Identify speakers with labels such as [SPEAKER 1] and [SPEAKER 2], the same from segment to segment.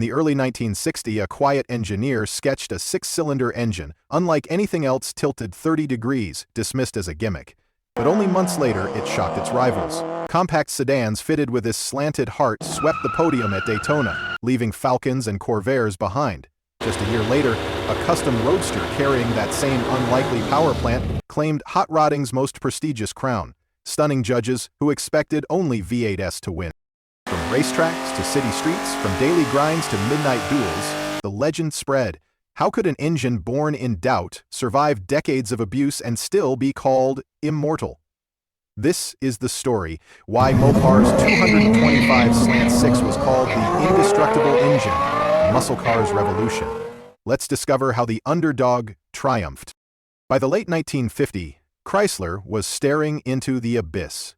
[SPEAKER 1] In the early 1960s, a quiet engineer sketched a six-cylinder engine, unlike anything else tilted 30 degrees, dismissed as a gimmick. But only months later, it shocked its rivals. Compact sedans fitted with this slanted heart swept the podium at Daytona, leaving Falcons and Corvairs behind. Just a year later, a custom roadster carrying that same unlikely power plant claimed hot rodding's most prestigious crown, stunning judges who expected only V8s to win. From racetracks to city streets, from daily grinds to midnight duels, the legend spread. How could an engine born in doubt survive decades of abuse and still be called immortal? This is the story why Mopar's 225 Slant Six was called the Indestructible Engine, muscle car's revolution. Let's discover how the underdog triumphed. By the late 1950s, Chrysler was staring into the abyss.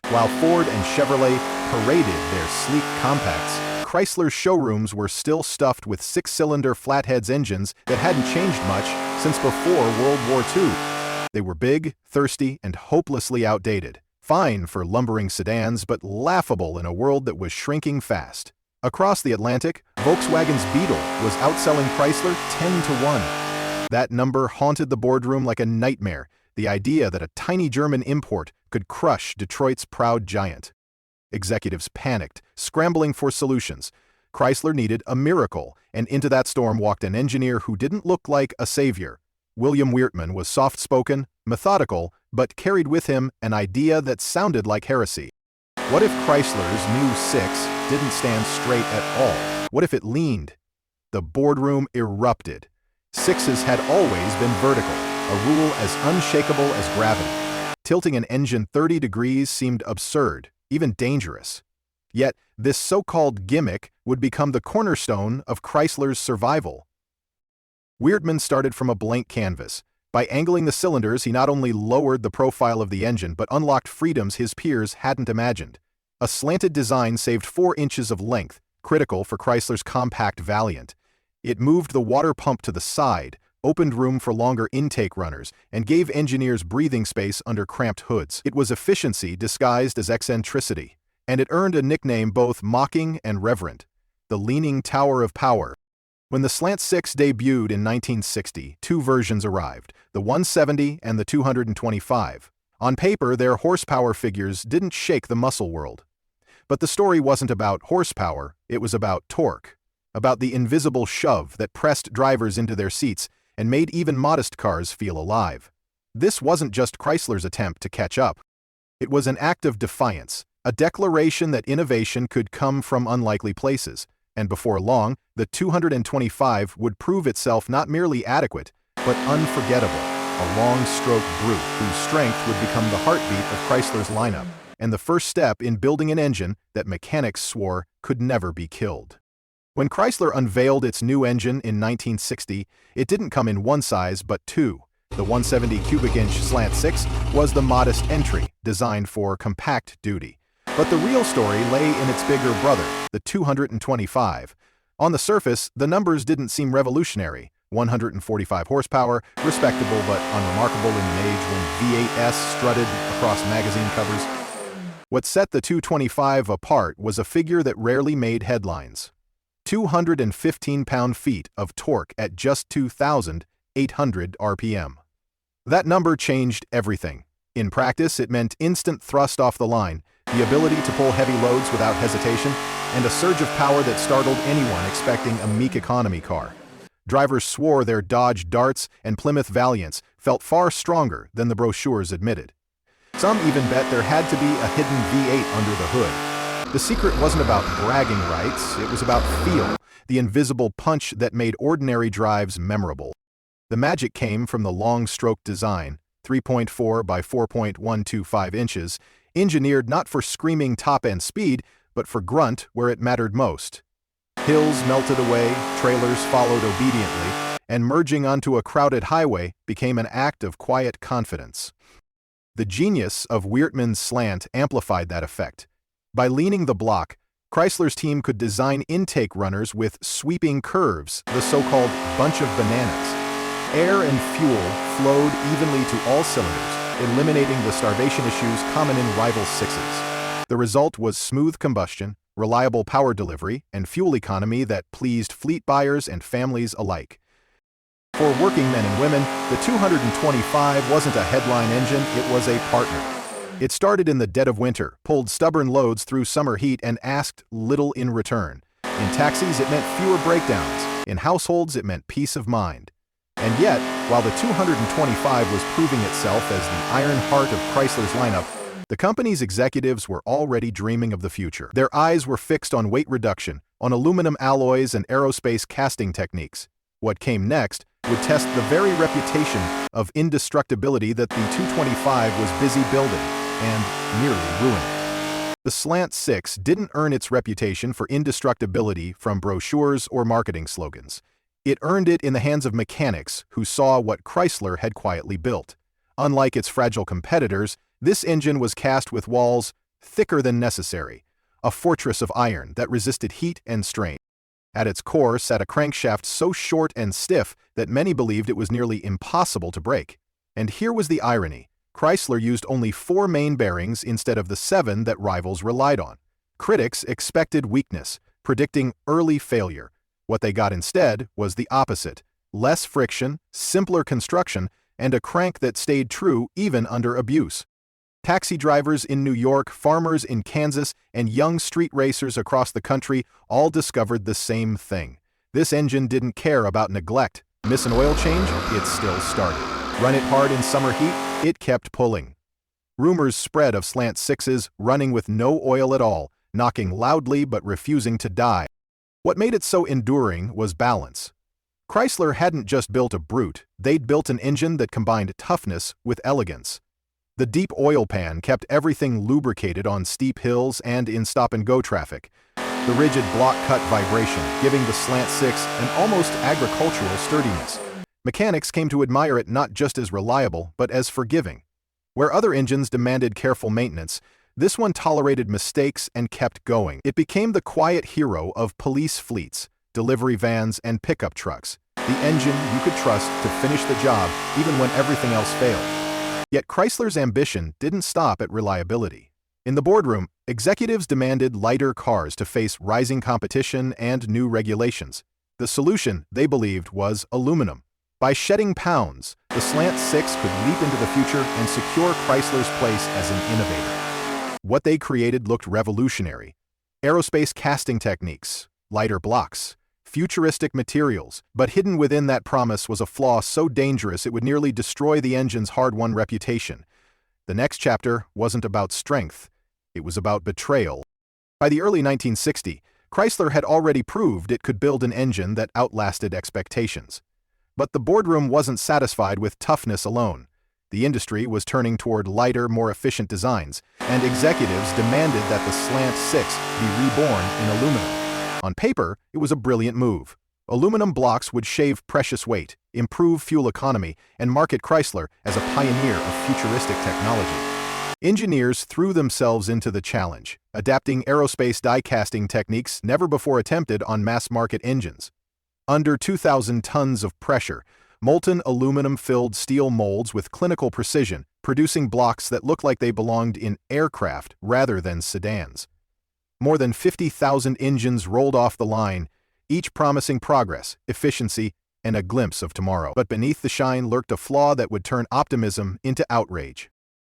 [SPEAKER 1] While Ford and Chevrolet paraded their sleek compacts, Chrysler's showrooms were still stuffed with six-cylinder Flatheads engines that hadn't changed much since before World War II. They were big, thirsty, and hopelessly outdated. Fine for lumbering sedans, but laughable in a world that was shrinking fast. Across the Atlantic, Volkswagen's Beetle was outselling Chrysler 10-1. That number haunted the boardroom like a nightmare, the idea that a tiny German import could crush Detroit's proud giant. Executives panicked, scrambling for solutions. Chrysler needed a miracle, and into that storm walked an engineer who didn't look like a savior. William Weertman was soft-spoken, methodical, but carried with him an idea that sounded like heresy. What if Chrysler's new Six didn't stand straight at all? What if it leaned? The boardroom erupted. Sixes had always been vertical, a rule as unshakable as gravity. Tilting an engine 30 degrees seemed absurd, even dangerous. Yet, this so-called gimmick would become the cornerstone of Chrysler's survival. Weertman started from a blank canvas. By angling the cylinders, he not only lowered the profile of the engine, but unlocked freedoms his peers hadn't imagined. A slanted design saved 4 inches of length, critical for Chrysler's compact Valiant. It moved the water pump to the side, opened room for longer intake runners, and gave engineers breathing space under cramped hoods. It was efficiency disguised as eccentricity, and it earned a nickname both mocking and reverent, the Leaning Tower of Power. When the Slant Six debuted in 1960, 2 versions arrived, the 170 and the 225. On paper, their horsepower figures didn't shake the muscle world. But the story wasn't about horsepower, it was about torque, about the invisible shove that pressed drivers into their seats and made even modest cars feel alive. This wasn't just Chrysler's attempt to catch up. It was an act of defiance, a declaration that innovation could come from unlikely places, and before long, the 225 would prove itself not merely adequate, but unforgettable, a long-stroke brute whose strength would become the heartbeat of Chrysler's lineup, and the first step in building an engine that mechanics swore could never be killed. When Chrysler unveiled its new engine in 1960, it didn't come in one size but 2. The 170 cubic inch Slant Six was the modest entry, designed for compact duty. But the real story lay in its bigger brother, the 225. On the surface, the numbers didn't seem revolutionary. 145 horsepower, respectable but unremarkable in an age when V8s strutted across magazine covers. What set the 225 apart was a figure that rarely made headlines. 215 pound-feet of torque at just 2,800 RPM. That number changed everything. In practice, it meant instant thrust off the line, the ability to pull heavy loads without hesitation, and a surge of power that startled anyone expecting a meek economy car. Drivers swore their Dodge Darts and Plymouth Valiants felt far stronger than the brochures admitted. Some even bet there had to be a hidden V8 under the hood. The secret wasn't about bragging rights, it was about feel, the invisible punch that made ordinary drives memorable. The magic came from the long-stroke design, 3.4 by 4.125 inches, engineered not for screaming top-end speed, but for grunt where it mattered most. Hills melted away, trailers followed obediently, and merging onto a crowded highway became an act of quiet confidence. The genius of Weertman's slant amplified that effect. By leaning the block, Chrysler's team could design intake runners with sweeping curves, the so-called bunch of bananas. Air and fuel flowed evenly to all cylinders, eliminating the starvation issues common in rival sixes. The result was smooth combustion, reliable power delivery, and fuel economy that pleased fleet buyers and families alike. For working men and women, the 225 wasn't a headline engine, it was a partner. It started in the dead of winter, pulled stubborn loads through summer heat, and asked little in return. In taxis, it meant fewer breakdowns. In households, it meant peace of mind. And yet, while the 225 was proving itself as the iron heart of Chrysler's lineup, the company's executives were already dreaming of the future. Their eyes were fixed on weight reduction, on aluminum alloys and aerospace casting techniques. What came next would test the very reputation of indestructibility that the 225 was busy building, and nearly ruined. The Slant Six didn't earn its reputation for indestructibility from brochures or marketing slogans. It earned it in the hands of mechanics who saw what Chrysler had quietly built. Unlike its fragile competitors, this engine was cast with walls thicker than necessary, a fortress of iron that resisted heat and strain. At its core sat a crankshaft so short and stiff that many believed it was nearly impossible to break. And here was the irony. Chrysler used only 4 main bearings instead of the 7 that rivals relied on. Critics expected weakness, predicting early failure. What they got instead was the opposite: less friction, simpler construction, and a crank that stayed true even under abuse. Taxi drivers in New York, farmers in Kansas, and young street racers across the country all discovered the same thing. This engine didn't care about neglect. Miss an oil change? It still started. Run it hard in summer heat? It kept pulling. Rumors spread of Slant Sixes running with no oil at all, knocking loudly but refusing to die. What made it so enduring was balance. Chrysler hadn't just built a brute, they'd built an engine that combined toughness with elegance. The deep oil pan kept everything lubricated on steep hills and in stop-and-go traffic. The rigid block-cut vibration giving the Slant Six an almost agricultural sturdiness. Mechanics came to admire it not just as reliable, but as forgiving. Where other engines demanded careful maintenance, this one tolerated mistakes and kept going. It became the quiet hero of police fleets, delivery vans, and pickup trucks. The engine you could trust to finish the job even when everything else failed. Yet Chrysler's ambition didn't stop at reliability. In the boardroom, executives demanded lighter cars to face rising competition and new regulations. The solution, they believed, was aluminum. By shedding pounds, the Slant Six could leap into the future and secure Chrysler's place as an innovator. What they created looked revolutionary. Aerospace casting techniques, lighter blocks, futuristic materials, but hidden within that promise was a flaw so dangerous it would nearly destroy the engine's hard-won reputation. The next chapter wasn't about strength, it was about betrayal. By the early 1960s, Chrysler had already proved it could build an engine that outlasted expectations. But the boardroom wasn't satisfied with toughness alone. The industry was turning toward lighter, more efficient designs, and executives demanded that the Slant Six be reborn in aluminum. On paper, it was a brilliant move. Aluminum blocks would shave precious weight, improve fuel economy, and market Chrysler as a pioneer of futuristic technology. Engineers threw themselves into the challenge, adapting aerospace die-casting techniques never before attempted on mass-market engines. Under 2,000 tons of pressure, molten aluminum filled steel molds with clinical precision, producing blocks that looked like they belonged in aircraft rather than sedans. More than 50,000 engines rolled off the line, each promising progress, efficiency, and a glimpse of tomorrow. But beneath the shine lurked a flaw that would turn optimism into outrage.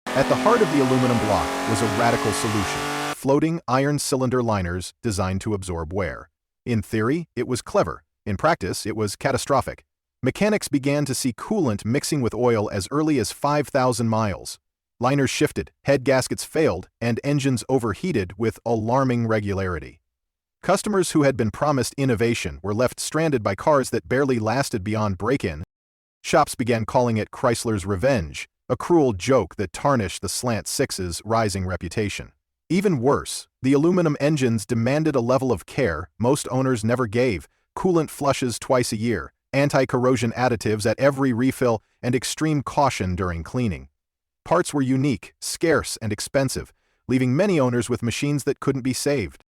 [SPEAKER 1] At the heart of the aluminum block was a radical solution: floating iron cylinder liners designed to absorb wear. In theory, it was clever. In practice, it was catastrophic. Mechanics began to see coolant mixing with oil as early as 5,000 miles. Liners shifted, head gaskets failed, and engines overheated with alarming regularity. Customers who had been promised innovation were left stranded by cars that barely lasted beyond break-in. Shops began calling it Chrysler's revenge, a cruel joke that tarnished the Slant Six's rising reputation. Even worse, the aluminum engines demanded a level of care most owners never gave: coolant flushes twice a year, anti-corrosion additives at every refill, and extreme caution during cleaning. Parts were unique, scarce, and expensive, leaving many owners with machines that couldn't be saved.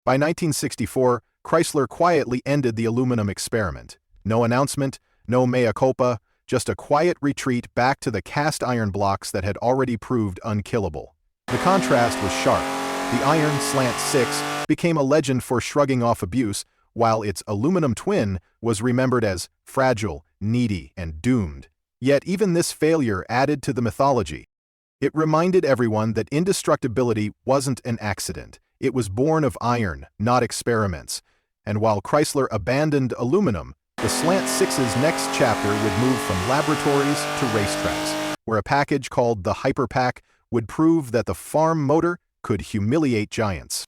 [SPEAKER 1] By 1964, Chrysler quietly ended the aluminum experiment. No announcement, no mea culpa, just a quiet retreat back to the cast iron blocks that had already proved unkillable. The contrast was sharp. The iron Slant Six became a legend for shrugging off abuse, while its aluminum twin was remembered as fragile, needy, and doomed. Yet even this failure added to the mythology. It reminded everyone that indestructibility wasn't an accident. It was born of iron, not experiments. And while Chrysler abandoned aluminum, the Slant Six's next chapter would move from laboratories to racetracks, where a package called the Hyperpack would prove that the farm motor could humiliate giants.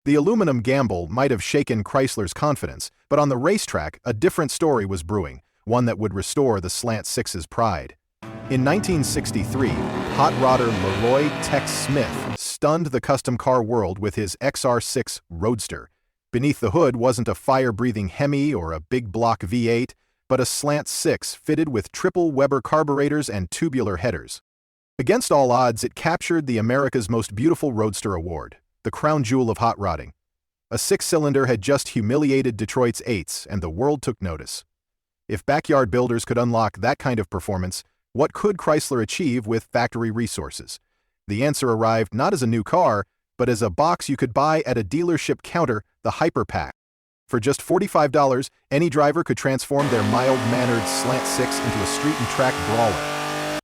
[SPEAKER 1] The aluminum gamble might have shaken Chrysler's confidence, but on the racetrack, a different story was brewing, one that would restore the Slant Six's pride. In 1963, hot rodder Leroy Tex Smith stunned the custom car world with his XR6 Roadster. Beneath the hood wasn't a fire-breathing Hemi or a big block V8, but a Slant Six fitted with triple Weber carburetors and tubular headers. Against all odds, it captured the America's Most Beautiful Roadster award, the crown jewel of hot rodding. A six-cylinder had just humiliated Detroit's eights, and the world took notice. If backyard builders could unlock that kind of performance, what could Chrysler achieve with factory resources? The answer arrived not as a new car, but as a box you could buy at a dealership counter, the Hyperpack. For just $45, any driver could transform their mild-mannered Slant Six into a street and track brawler.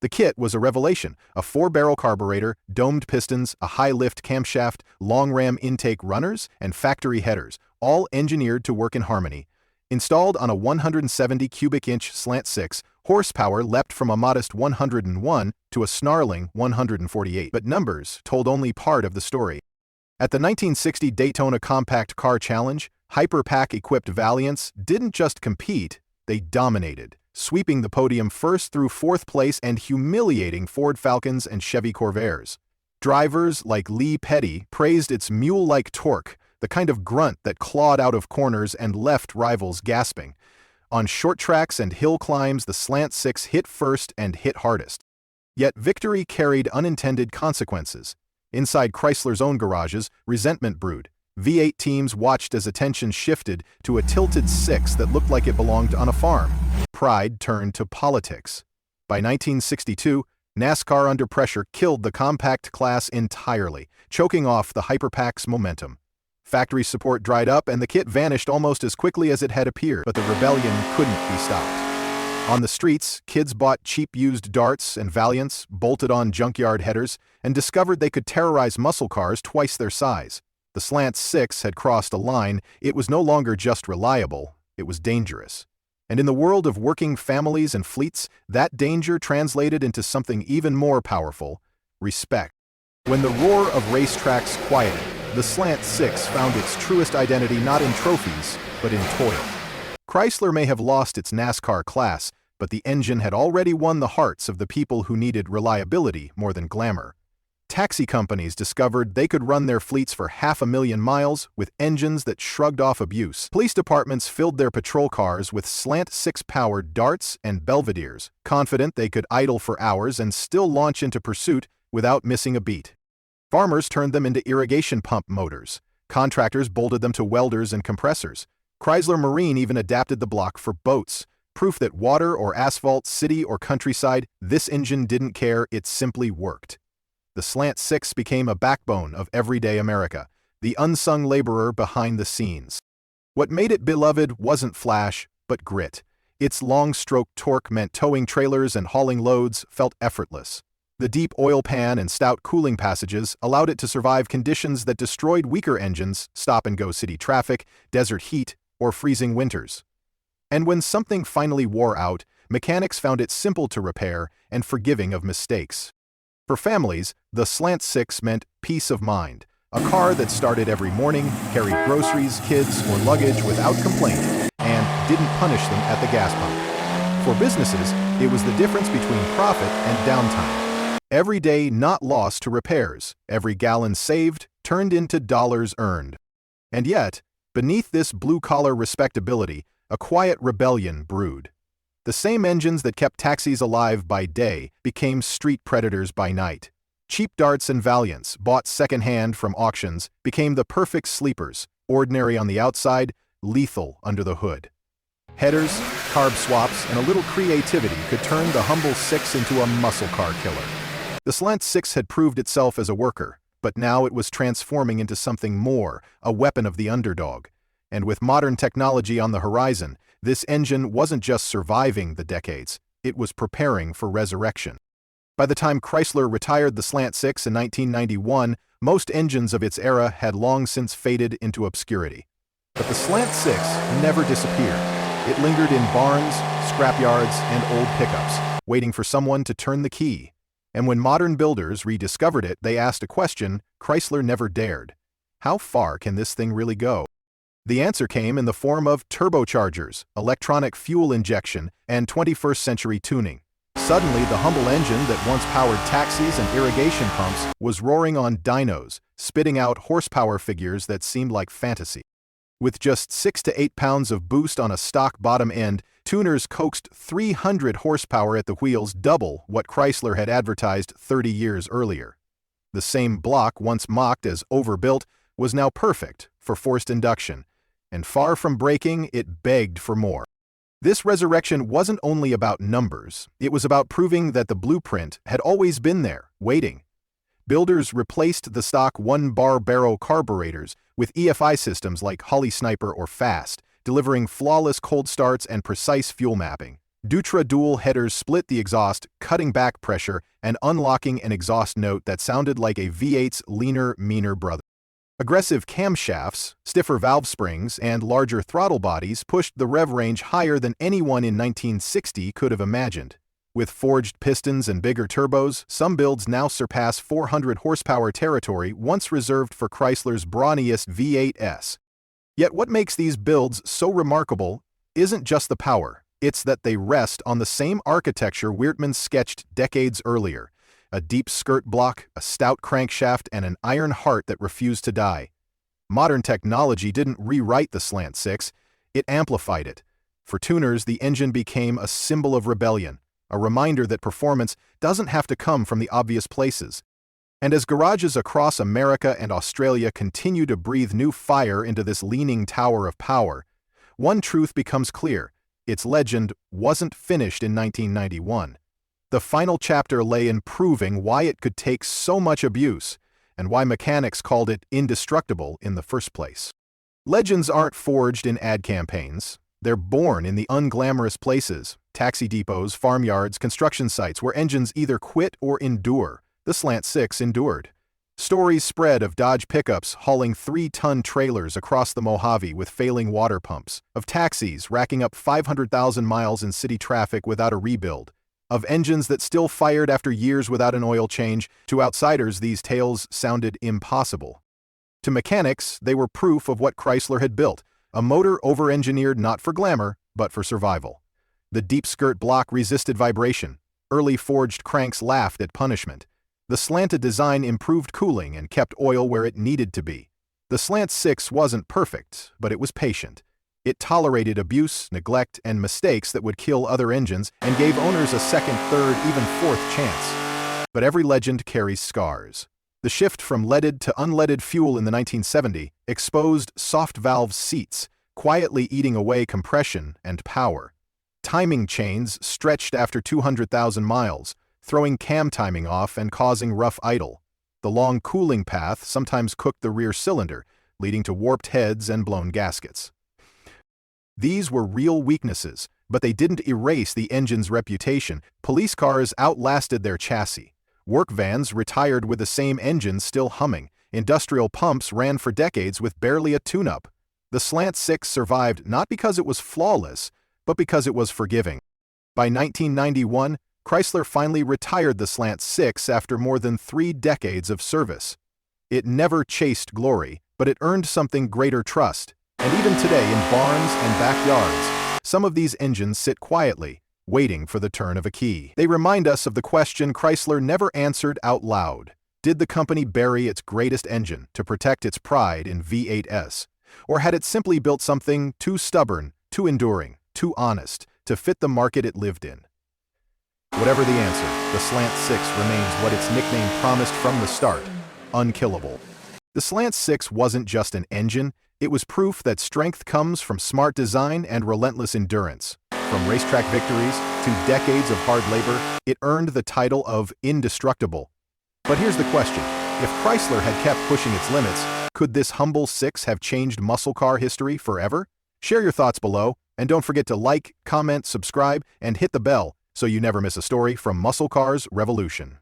[SPEAKER 1] The kit was a revelation: a 4-barrel carburetor, domed pistons, a high-lift camshaft, long-ram intake runners, and factory headers, all engineered to work in harmony. Installed on a 170 cubic inch Slant Six, horsepower leapt from a modest 101 to a snarling 148, but numbers told only part of the story. At the 1960 Daytona Compact Car Challenge, Hyperpack-equipped Valiants didn't just compete, they dominated, sweeping the podium first through fourth place and humiliating Ford Falcons and Chevy Corvairs. Drivers like Lee Petty praised its mule-like torque, the kind of grunt that clawed out of corners and left rivals gasping. On short tracks and hill climbs, the Slant Six hit first and hit hardest. Yet victory carried unintended consequences. Inside Chrysler's own garages, resentment brewed. V8 teams watched as attention shifted to a tilted six that looked like it belonged on a farm. Pride turned to politics. By 1962, NASCAR under pressure killed the compact class entirely, choking off the Hyperpack's momentum. Factory support dried up and the kit vanished almost as quickly as it had appeared, but the rebellion couldn't be stopped. On the streets, kids bought cheap used darts and Valiants, bolted on junkyard headers, and discovered they could terrorize muscle cars twice their size. The Slant Six had crossed a line. It was no longer just reliable, it was dangerous. And in the world of working families and fleets, that danger translated into something even more powerful: respect. When the roar of racetracks quieted, the Slant Six found its truest identity not in trophies, but in toil. Chrysler may have lost its NASCAR class, but the engine had already won the hearts of the people who needed reliability more than glamour. Taxi companies discovered they could run their fleets for 500,000 miles with engines that shrugged off abuse. Police departments filled their patrol cars with Slant Six-powered darts and Belvederes, confident they could idle for hours and still launch into pursuit without missing a beat. Farmers turned them into irrigation pump motors. Contractors bolted them to welders and compressors. Chrysler Marine even adapted the block for boats, proof that water or asphalt, city or countryside, this engine didn't care, it simply worked. The Slant Six became a backbone of everyday America, the unsung laborer behind the scenes. What made it beloved wasn't flash, but grit. Its long-stroke torque meant towing trailers and hauling loads felt effortless. The deep oil pan and stout cooling passages allowed it to survive conditions that destroyed weaker engines, stop-and-go city traffic, desert heat, or freezing winters. And when something finally wore out, mechanics found it simple to repair and forgiving of mistakes. For families, the Slant Six meant peace of mind, a car that started every morning, carried groceries, kids, or luggage without complaint, and didn't punish them at the gas pump. For businesses, it was the difference between profit and downtime. Every day not lost to repairs, every gallon saved turned into dollars earned. And yet, beneath this blue-collar respectability, a quiet rebellion brewed. The same engines that kept taxis alive by day became street predators by night. Cheap darts and Valiants, bought second-hand from auctions, became the perfect sleepers, ordinary on the outside, lethal under the hood. Headers, carb swaps, and a little creativity could turn the humble Six into a muscle car killer. The Slant Six had proved itself as a worker, But now it was transforming into something more, a weapon of the underdog. And with modern technology on the horizon, this engine wasn't just surviving the decades, it was preparing for resurrection. By the time Chrysler retired the Slant Six in 1991, most engines of its era had long since faded into obscurity. But the Slant Six never disappeared. It lingered in barns, scrapyards, and old pickups, waiting for someone to turn the key. And when modern builders rediscovered it, they asked a question Chrysler never dared. How far can this thing really go? The answer came in the form of turbochargers, electronic fuel injection, and 21st-century tuning. Suddenly, the humble engine that once powered taxis and irrigation pumps was roaring on dynos, spitting out horsepower figures that seemed like fantasy. With just 6 to 8 pounds of boost on a stock bottom end, tuners coaxed 300 horsepower at the wheels, double what Chrysler had advertised 30 years earlier. The same block, once mocked as overbuilt, was now perfect for forced induction, and far from breaking, it begged for more. This resurrection wasn't only about numbers, it was about proving that the blueprint had always been there, waiting. Builders replaced the stock one-bar barrel carburetors with EFI systems like Holly Sniper or Fast, delivering flawless cold starts and precise fuel mapping. Dutra dual headers split the exhaust, cutting back pressure and unlocking an exhaust note that sounded like a V8's leaner, meaner brother. Aggressive camshafts, stiffer valve springs, and larger throttle bodies pushed the rev range higher than anyone in 1960 could have imagined. With forged pistons and bigger turbos, some builds now surpass 400 horsepower territory once reserved for Chrysler's brawniest V8s. Yet what makes these builds so remarkable isn't just the power, it's that they rest on the same architecture Weertman sketched decades earlier. A deep skirt block, a stout crankshaft, and an iron heart that refused to die. Modern technology didn't rewrite the Slant Six, it amplified it. For tuners, the engine became a symbol of rebellion, a reminder that performance doesn't have to come from the obvious places. And as garages across America and Australia continue to breathe new fire into this leaning tower of power, one truth becomes clear: its legend wasn't finished in 1991. The final chapter lay in proving why it could take so much abuse, and why mechanics called it indestructible in the first place. Legends aren't forged in ad campaigns. They're born in the unglamorous places, taxi depots, farmyards, construction sites where engines either quit or endure. The Slant Six endured. Stories spread of Dodge pickups hauling 3-ton trailers across the Mojave with failing water pumps, of taxis racking up 500,000 miles in city traffic without a rebuild, of engines that still fired after years without an oil change. To outsiders, these tales sounded impossible. To mechanics, they were proof of what Chrysler had built, a motor over-engineered not for glamour, but for survival. The deep skirt block resisted vibration. Early forged cranks laughed at punishment. The slanted design improved cooling and kept oil where it needed to be. The Slant Six wasn't perfect, but it was patient. It tolerated abuse, neglect, and mistakes that would kill other engines and gave owners a second, third, even fourth chance. But every legend carries scars. The shift from leaded to unleaded fuel in the 1970s exposed soft valve seats, quietly eating away compression and power. Timing chains stretched after 200,000 miles, throwing cam timing off and causing rough idle. The long cooling path sometimes cooked the rear cylinder, leading to warped heads and blown gaskets. These were real weaknesses, but they didn't erase the engine's reputation. Police cars outlasted their chassis. Work vans retired with the same engine still humming. Industrial pumps ran for decades with barely a tune-up. The Slant Six survived not because it was flawless, but because it was forgiving. By 1991, Chrysler finally retired the Slant Six after more than 3 decades of service. It never chased glory, but it earned something greater: trust. And even today, in barns and backyards, some of these engines sit quietly, waiting for the turn of a key. They remind us of the question Chrysler never answered out loud. Did the company bury its greatest engine to protect its pride in V8s? Or had it simply built something too stubborn, too enduring, too honest to fit the market it lived in? Whatever the answer, the Slant Six remains what its nickname promised from the start: unkillable. The Slant Six wasn't just an engine, it was proof that strength comes from smart design and relentless endurance. From racetrack victories to decades of hard labor, it earned the title of indestructible. But here's the question: If Chrysler had kept pushing its limits, could this humble six have changed muscle car history forever? Share your thoughts below, and don't forget to like, comment, subscribe, and hit the bell so you never miss a story from Muscle Cars Revolution.